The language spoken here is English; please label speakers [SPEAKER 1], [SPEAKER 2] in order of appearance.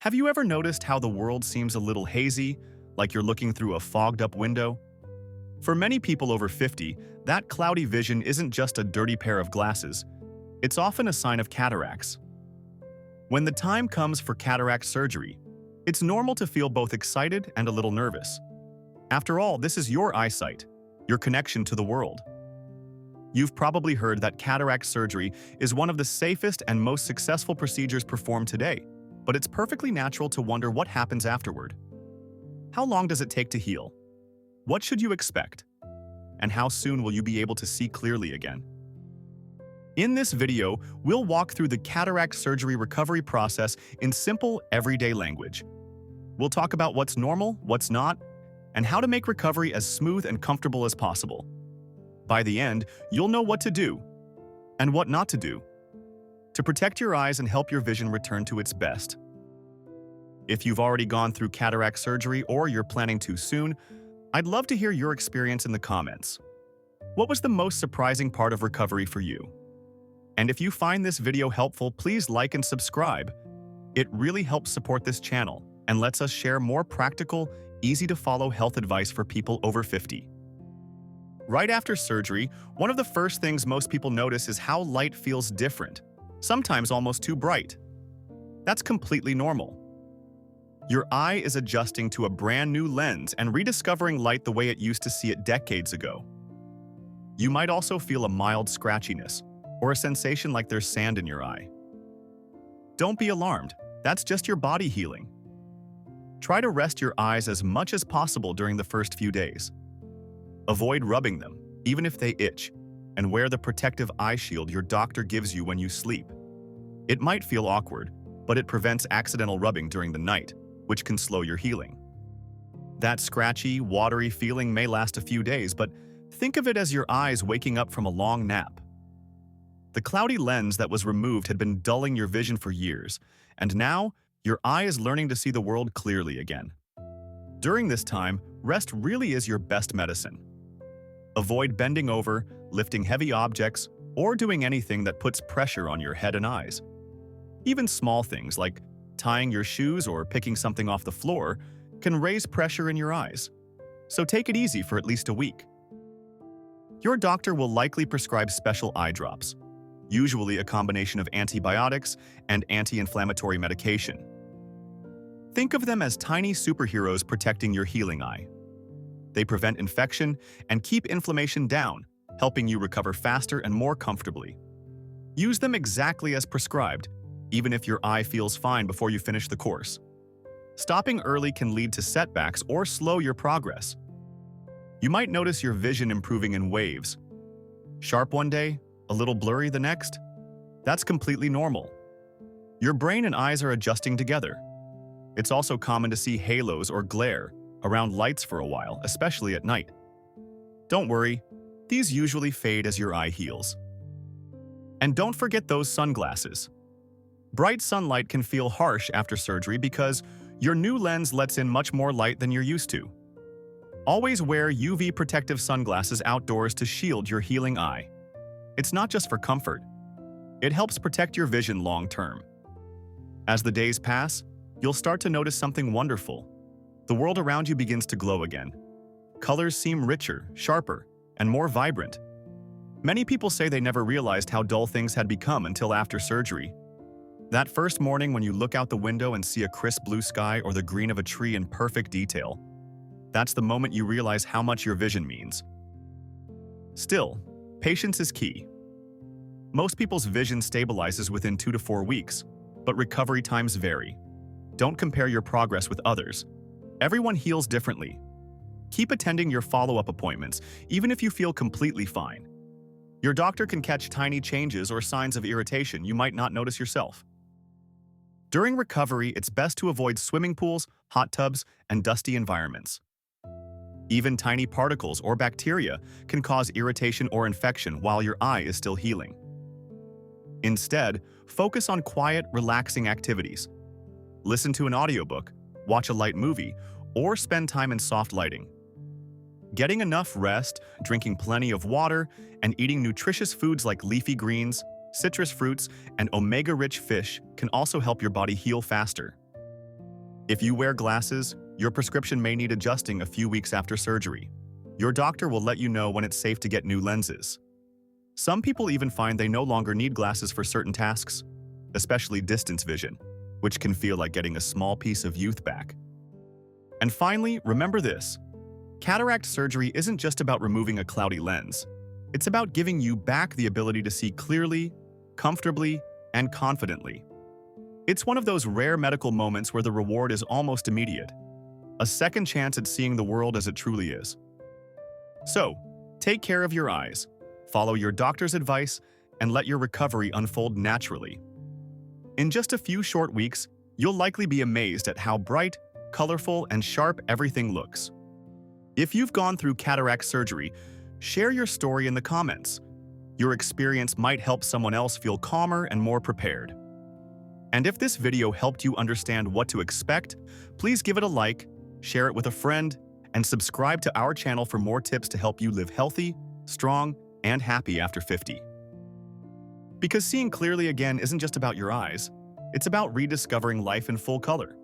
[SPEAKER 1] Have you ever noticed how the world seems a little hazy, like you're looking through a fogged-up window? For many people over 50, that cloudy vision isn't just a dirty pair of glasses. It's often a sign of cataracts. When the time comes for cataract surgery, it's normal to feel both excited and a little nervous. After all, this is your eyesight, your connection to the world. You've probably heard that cataract surgery is one of the safest and most successful procedures performed today, but it's perfectly natural to wonder what happens afterward. How long does it take to heal? What should you expect? And how soon will you be able to see clearly again? In this video, we'll walk through the cataract surgery recovery process in simple, everyday language. We'll talk about what's normal, what's not, and how to make recovery as smooth and comfortable as possible. By the end, you'll know what to do and what not to do to protect your eyes and help your vision return to its best. If you've already gone through cataract surgery or you're planning to soon, I'd love to hear your experience in the comments. What was the most surprising part of recovery for you? And if you find this video helpful, please like and subscribe. It really helps support this channel and lets us share more practical, easy-to-follow health advice for people over 50. Right after surgery, one of the first things most people notice is how light feels different, sometimes almost too bright. That's completely normal. Your eye is adjusting to a brand new lens and rediscovering light the way it used to see it decades ago. You might also feel a mild scratchiness or a sensation like there's sand in your eye. Don't be alarmed, that's just your body healing. Try to rest your eyes as much as possible during the first few days. Avoid rubbing them, even if they itch, and wear the protective eye shield your doctor gives you when you sleep. It might feel awkward, but it prevents accidental rubbing during the night, which can slow your healing. That scratchy, watery feeling may last a few days, but think of it as your eyes waking up from a long nap. The cloudy lens that was removed had been dulling your vision for years, and now your eye is learning to see the world clearly again. During this time, rest really is your best medicine. Avoid bending over, lifting heavy objects, or doing anything that puts pressure on your head and eyes. Even small things like tying your shoes or picking something off the floor can raise pressure in your eyes. So take it easy for at least a week. Your doctor will likely prescribe special eye drops, usually a combination of antibiotics and anti-inflammatory medication. Think of them as tiny superheroes protecting your healing eye. They prevent infection and keep inflammation down, helping you recover faster and more comfortably. Use them exactly as prescribed, even if your eye feels fine before you finish the course. Stopping early can lead to setbacks or slow your progress. You might notice your vision improving in waves. Sharp one day, a little blurry the next. That's completely normal. Your brain and eyes are adjusting together. It's also common to see halos or glare around lights for a while, especially at night. Don't worry, these usually fade as your eye heals. And don't forget those sunglasses. Bright sunlight can feel harsh after surgery because your new lens lets in much more light than you're used to. Always wear UV protective sunglasses outdoors to shield your healing eye. It's not just for comfort. It helps protect your vision long term. As the days pass, you'll start to notice something wonderful. The world around you begins to glow again. Colors seem richer, sharper, and more vibrant. Many people say they never realized how dull things had become until after surgery. That first morning when you look out the window and see a crisp blue sky or the green of a tree in perfect detail, that's the moment you realize how much your vision means. Still, patience is key. Most people's vision stabilizes within 2 to 4 weeks, but recovery times vary. Don't compare your progress with others. Everyone heals differently. Keep attending your follow-up appointments, even if you feel completely fine. Your doctor can catch tiny changes or signs of irritation you might not notice yourself. During recovery, it's best to avoid swimming pools, hot tubs, and dusty environments. Even tiny particles or bacteria can cause irritation or infection while your eye is still healing. Instead, focus on quiet, relaxing activities. Listen to an audiobook, watch a light movie, or spend time in soft lighting. Getting enough rest, drinking plenty of water, and eating nutritious foods like leafy greens, citrus fruits, and omega-rich fish can also help your body heal faster. If you wear glasses, your prescription may need adjusting a few weeks after surgery. Your doctor will let you know when it's safe to get new lenses. Some people even find they no longer need glasses for certain tasks, especially distance vision, which can feel like getting a small piece of youth back. And finally, remember this. Cataract surgery isn't just about removing a cloudy lens. It's about giving you back the ability to see clearly, comfortably, and confidently. It's one of those rare medical moments where the reward is almost immediate. A second chance at seeing the world as it truly is. So, take care of your eyes, follow your doctor's advice, and let your recovery unfold naturally. In just a few short weeks, you'll likely be amazed at how bright, colorful, and sharp everything looks. If you've gone through cataract surgery, share your story in the comments. Your experience might help someone else feel calmer and more prepared. And if this video helped you understand what to expect, please give it a like, share it with a friend, and subscribe to our channel for more tips to help you live healthy, strong, and happy after 50. Because seeing clearly again isn't just about your eyes, it's about rediscovering life in full color.